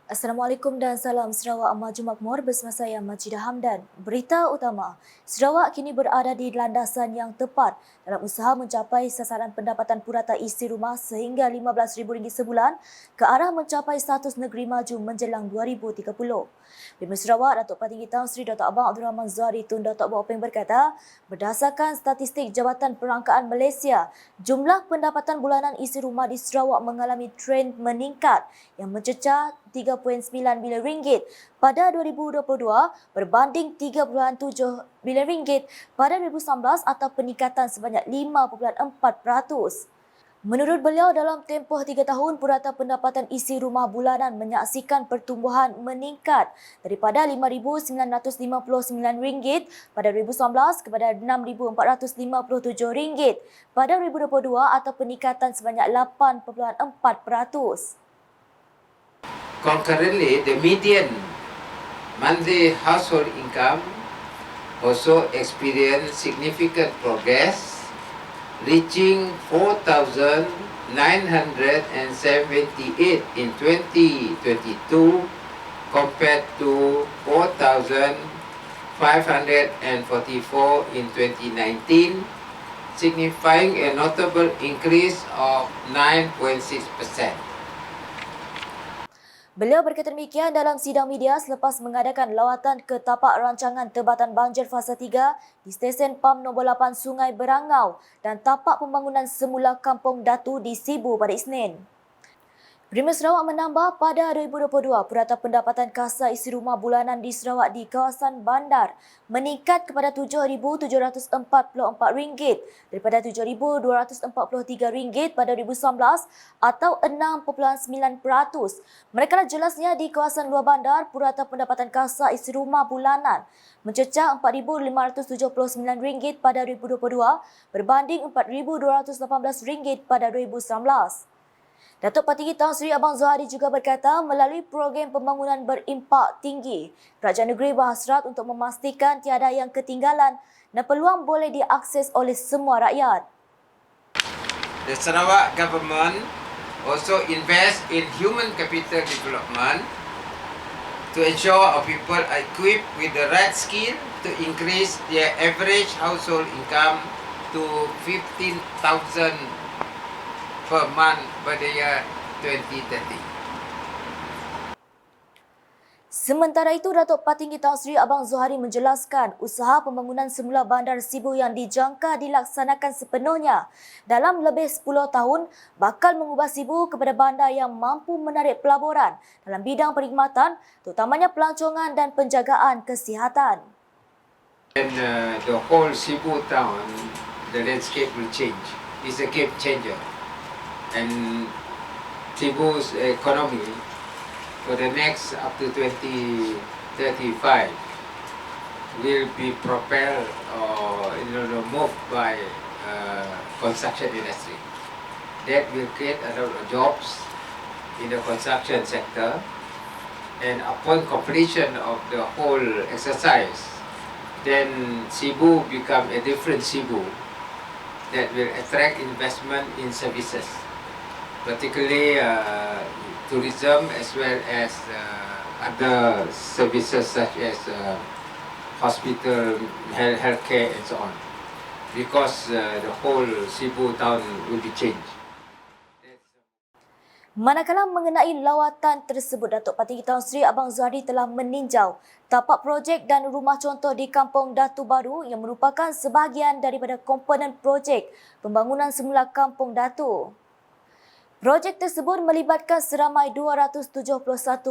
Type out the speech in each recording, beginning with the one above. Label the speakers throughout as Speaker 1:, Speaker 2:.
Speaker 1: Assalamualaikum dan salam Sarawak Maju Makmur bersama saya Majidah Hamdan. Berita utama, Sarawak kini berada di landasan yang tepat dalam usaha mencapai sasaran pendapatan purata isi rumah sehingga RM15,000 sebulan ke arah mencapai status negeri maju menjelang 2030. Pemimpin Sarawak Datuk Patinggi Tan Sri Dr. Abang Abdul Rahman Zuhari Tun Dr. Bopeng berkata, berdasarkan statistik Jabatan Perangkaan Malaysia, jumlah pendapatan bulanan isi rumah di Sarawak mengalami trend meningkat yang mencecah RM3.9 bilion pada 2022 berbanding RM3.7 bilion pada 2019 atau peningkatan sebanyak 5.4%. Menurut beliau, dalam tempoh 3 tahun, purata pendapatan isi rumah bulanan menyaksikan pertumbuhan meningkat daripada RM5,959 pada 2019 kepada RM6,457 pada 2022 atau peningkatan sebanyak 8.4%.
Speaker 2: Concurrently, the median monthly household income also experienced significant progress, reaching 4,978 in 2022 compared to 4,544 in 2019, signifying a notable increase of 9.6%.
Speaker 1: Beliau berkata demikian dalam sidang media selepas mengadakan lawatan ke tapak rancangan Tebatan Banjir Fasa 3 di stesen PAM nombor 8 Sungai Berangau dan tapak pembangunan semula Kampung Datu di Sibu pada Isnin. Premier Sarawak menambah pada 2022, purata pendapatan kasa isi rumah bulanan di Sarawak di kawasan bandar meningkat kepada RM7,744 daripada RM7,243 pada 2019 atau 6.9%. Manakala jelasnya di kawasan luar bandar, purata pendapatan kasa isi rumah bulanan mencecah RM4,579 pada 2022 berbanding RM4,218 pada 2019. Datuk Patinggi Tan Sri Abang Zuhari juga berkata melalui program pembangunan berimpak tinggi, Kerajaan Negeri berhasrat untuk memastikan tiada yang ketinggalan dan peluang boleh diakses oleh semua rakyat.
Speaker 2: The Sarawak government also invest in human capital development to ensure our people are equipped with the right skill to increase their average household income to 15,000 per month by the year 2030.
Speaker 1: Sementara itu, Datuk Patinggi Tan Sri Abang Zuhari menjelaskan usaha pembangunan semula Bandar Sibu yang dijangka dilaksanakan sepenuhnya dalam lebih 10 tahun bakal mengubah Sibu kepada bandar yang mampu menarik pelaburan dalam bidang perkhidmatan, terutamanya pelancongan dan penjagaan kesihatan.
Speaker 2: And the whole Sibu town, the landscape will change. It's a game changer. And Sibu's economy for the next up to 2035 will be propelled or moved by construction industry. That will create a lot of jobs in the construction sector, and upon completion of the whole exercise, then Sibu become a different Sibu that will attract investment in services, particularly tourism as well as other services such as hospital, healthcare and so on, because the whole Sibu town will be changed.
Speaker 1: Manakala mengenai lawatan tersebut, Datuk Patinggi Tan Sri Abang Zuhari telah meninjau tapak projek dan rumah contoh di Kampung Datu Baru yang merupakan sebahagian daripada komponen projek pembangunan semula Kampung Datu. Projek tersebut melibatkan seramai 271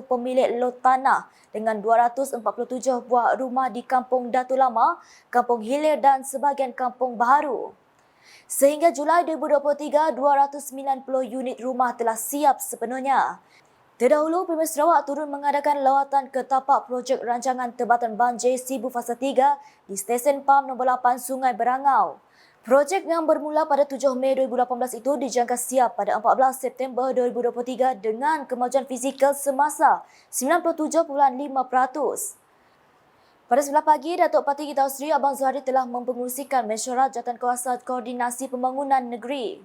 Speaker 1: pemilik lot tanah dengan 247 buah rumah di Kampung Datu Lama, Kampung Hilir dan sebahagian Kampung Baharu. Sehingga Julai 2023, 290 unit rumah telah siap sepenuhnya. Terdahulu, Premier Sarawak turun mengadakan lawatan ke tapak projek rancangan Tebatan Banjir Sibu Fasa 3 di stesen PAM nombor 8 Sungai Berangau. Projek yang bermula pada 7 Mei 2018 itu dijangka siap pada 14 September 2023 dengan kemajuan fizikal semasa 97.5%. Pada 9 pagi, Datuk Patinggi Tan Sri Abang Zuhari telah mempengerusikan mesyuarat Jawatankuasa Koordinasi Pembangunan Negeri.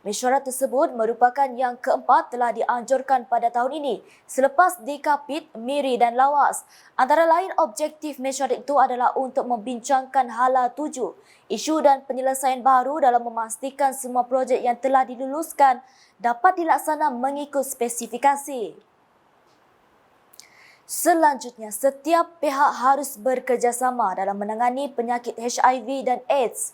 Speaker 1: Mesyuarat tersebut merupakan yang keempat telah dianjurkan pada tahun ini selepas Dekapit, Miri dan Lawas. Antara lain objektif mesyuarat itu adalah untuk membincangkan hala tuju, isu dan penyelesaian baru dalam memastikan semua projek yang telah diluluskan dapat dilaksana mengikut spesifikasi. Selanjutnya, setiap pihak harus bekerjasama dalam menangani penyakit HIV dan AIDS.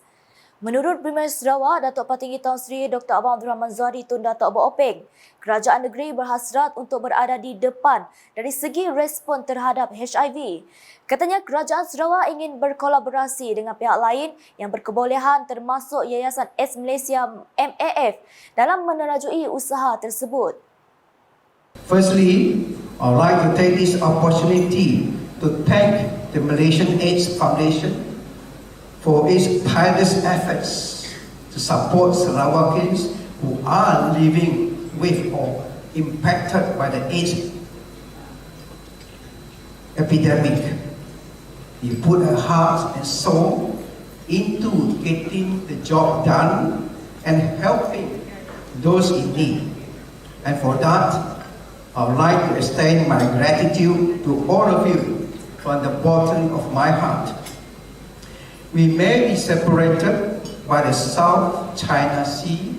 Speaker 1: Menurut Premier Sarawak, Datuk Patinggi Tan Sri Dr. Abang Abdul Rahman Zahari Tun Datuk Abang Openg, kerajaan negeri berhasrat untuk berada di depan dari segi respon terhadap HIV. Katanya kerajaan Sarawak ingin berkolaborasi dengan pihak lain yang berkebolehan termasuk Yayasan AIDS Malaysia MAF dalam menerajui usaha tersebut.
Speaker 3: Firstly, I would like to take this opportunity to thank the Malaysian AIDS Foundation for its tireless efforts to support Sarawakians who are living with or impacted by the AIDS epidemic. You put her heart and soul into getting the job done and helping those in need. And for that, I would like to extend my gratitude to all of you from the bottom of my heart. We may be separated by the South China Sea,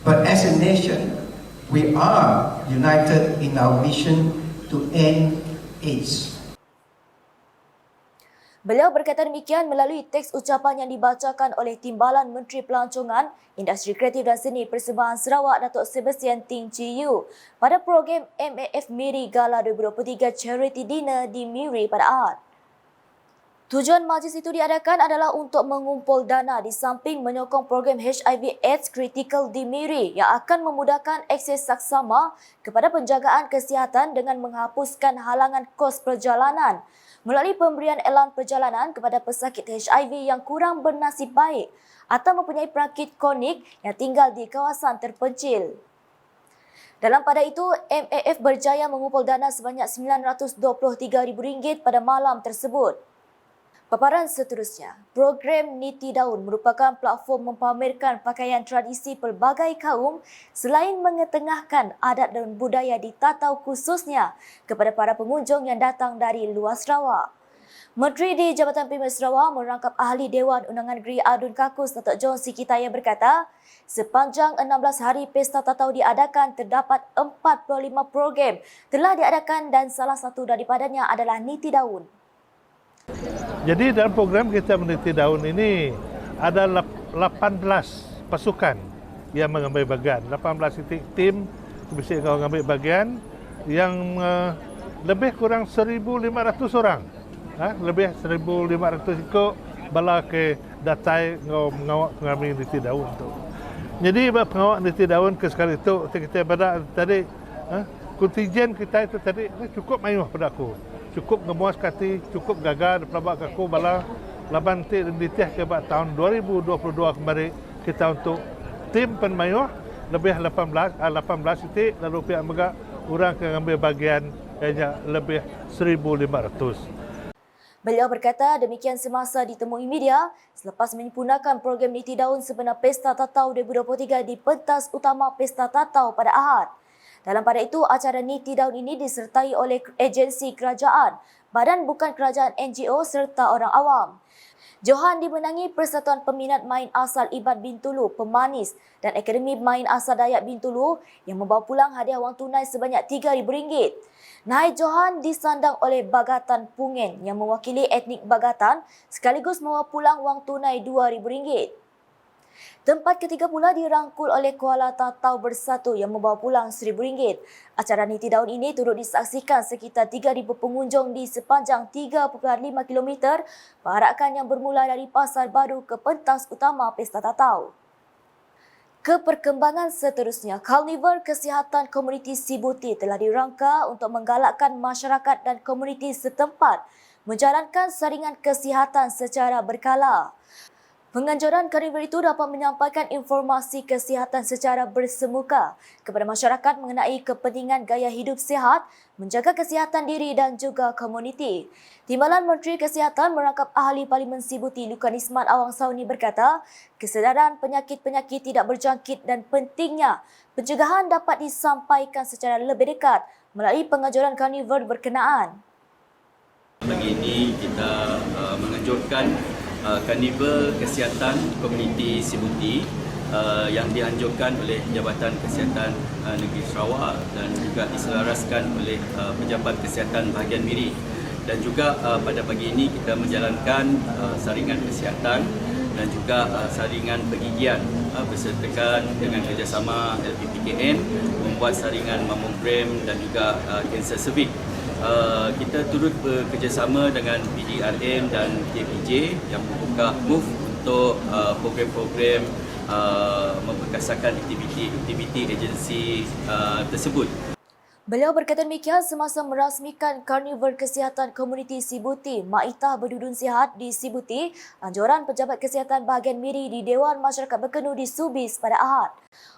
Speaker 3: but as a nation, we are united in our mission to end AIDS.
Speaker 1: Beliau berkata demikian melalui teks ucapan yang dibacakan oleh Timbalan Menteri Pelancongan, Industri Kreatif dan Seni Persembahan Sarawak Datuk Sebastian Ting Chiyu pada program MAF Miri Gala 2023 Charity Dinner di Miri pada Ahad. Tujuan majlis itu diadakan adalah untuk mengumpul dana di samping menyokong program HIV AIDS Critical di Miri yang akan memudahkan akses saksama kepada penjagaan kesihatan dengan menghapuskan halangan kos perjalanan melalui pemberian elan perjalanan kepada pesakit HIV yang kurang bernasib baik atau mempunyai penyakit kronik yang tinggal di kawasan terpencil. Dalam pada itu, MAF berjaya mengumpul dana sebanyak RM923,000 pada malam tersebut. Paparan seterusnya, program Niti Daun merupakan platform mempamerkan pakaian tradisi pelbagai kaum selain mengetengahkan adat dan budaya di Tatau khususnya kepada para pengunjung yang datang dari luar Sarawak. Menteri di Jabatan Premier Sarawak merangkap Ahli Dewan Undangan Negeri Adun Kakus Datuk John Sikitaya berkata, sepanjang 16 hari Pesta Tatau diadakan, terdapat 45 program telah diadakan dan salah satu daripadanya adalah Niti Daun.
Speaker 4: Jadi dalam program kita meniti daun ini ada 18 pasukan yang mengambil bagian. 18 tim mesti mengambil bagian yang lebih kurang 1,500 orang. Lebih 1,500 ikut bala ke datai mengawak mengambil niti daun tu. Jadi pengawak niti daun ke sekali itu kita pada tadi kontingen kita itu tadi cukup mayuh pada aku. Cukup ngemuas kati, cukup gagal pelabak aku bala laban ditih ke tahun 2022 kembali kita untuk tim penmayuh lebih 18 titik lalu pihak megak orang yang ambil bagian hanya lebih 1,500.
Speaker 1: Beliau berkata demikian semasa ditemui media selepas menyempurnakan program Niti Daun sebenar Pesta Tatau 2023 di pentas utama Pesta Tatau pada Ahad. Dalam pada itu, acara Niti Daun ini disertai oleh agensi kerajaan, badan bukan kerajaan NGO serta orang awam. Johan dimenangi Persatuan Peminat Main Asal Ibad Bintulu, Pemanis dan Akademi Main Asal Dayak Bintulu yang membawa pulang hadiah wang tunai sebanyak RM3,000. Nahai Johan disandang oleh Bagatan Pungen yang mewakili etnik Bagatan sekaligus membawa pulang wang tunai RM2,000. Tempat ketiga pula dirangkul oleh Kuala Tatau Bersatu yang membawa pulang RM1,000. Acara Niti Daun ini turut disaksikan sekitar 3,000 pengunjung di sepanjang 3.5 km perarakan yang bermula dari Pasar Baru ke pentas utama Pesta Tatau. Keperkembangan seterusnya, Karnival Kesihatan Komuniti Sibuti telah dirangka untuk menggalakkan masyarakat dan komuniti setempat menjalankan saringan kesihatan secara berkala. Penganjuran karnival itu dapat menyampaikan informasi kesihatan secara bersemuka kepada masyarakat mengenai kepentingan gaya hidup sihat, menjaga kesihatan diri dan juga komuniti. Timbalan Menteri Kesihatan merangkap Ahli Parlimen Sibuti Lukan Isman Awang Sauni berkata, kesedaran penyakit-penyakit tidak berjangkit dan pentingnya pencegahan dapat disampaikan secara lebih dekat melalui penganjuran karnival berkenaan.
Speaker 5: Pagi ini kita menganjurkan Karnival Kesihatan Komuniti Sibuti yang dianjurkan oleh Jabatan Kesihatan Negeri Sarawak dan juga diselaraskan oleh Pejabat Kesihatan Bahagian Miri. Dan juga pada pagi ini kita menjalankan saringan kesihatan dan juga saringan pergigian bersertakan dengan kerjasama LPPKN membuat saringan mammogram dan juga kanser cervix. Kita turut bekerjasama dengan PDRM dan KPJ yang membuka MOVE untuk program-program memperkasakan aktiviti agensi tersebut.
Speaker 1: Beliau berkata demikian semasa merasmikan Karnival Kesihatan Komuniti Sibuti Maitah Berdudun Sihat di Sibuti, anjuran Pejabat Kesihatan Bahagian Miri di Dewan Masyarakat Berkenu di Subis pada Ahad.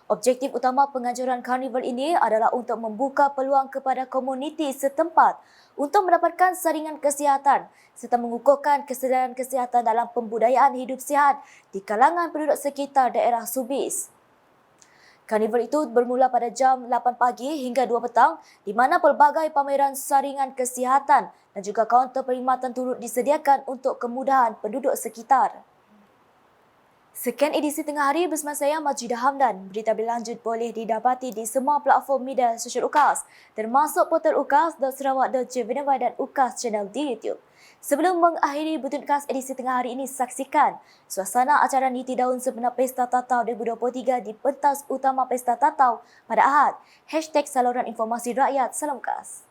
Speaker 1: Objektif utama penganjuran karnival ini adalah untuk membuka peluang kepada komuniti setempat untuk mendapatkan saringan kesihatan serta mengukuhkan kesedaran kesihatan dalam pembudayaan hidup sihat di kalangan penduduk sekitar daerah Subis. Karnival itu bermula pada jam 8 pagi hingga 2 petang di mana pelbagai pameran saringan kesihatan dan juga kaunter perkhidmatan turut disediakan untuk kemudahan penduduk sekitar. Sekian edisi tengah hari bersama saya Majidah Hamdan. Berita berlanjut boleh didapati di semua platform media sosial UKAS termasuk portal ukas.sarawak.gov dan UKAS channel di YouTube. Sebelum mengakhiri Buletin UKAS edisi tengah hari ini, saksikan suasana acara Niti Daun Sempena Pesta Tatau 2023 di pentas utama Pesta Tatau pada Ahad. #Saluran Informasi Rakyat. Salam UKAS.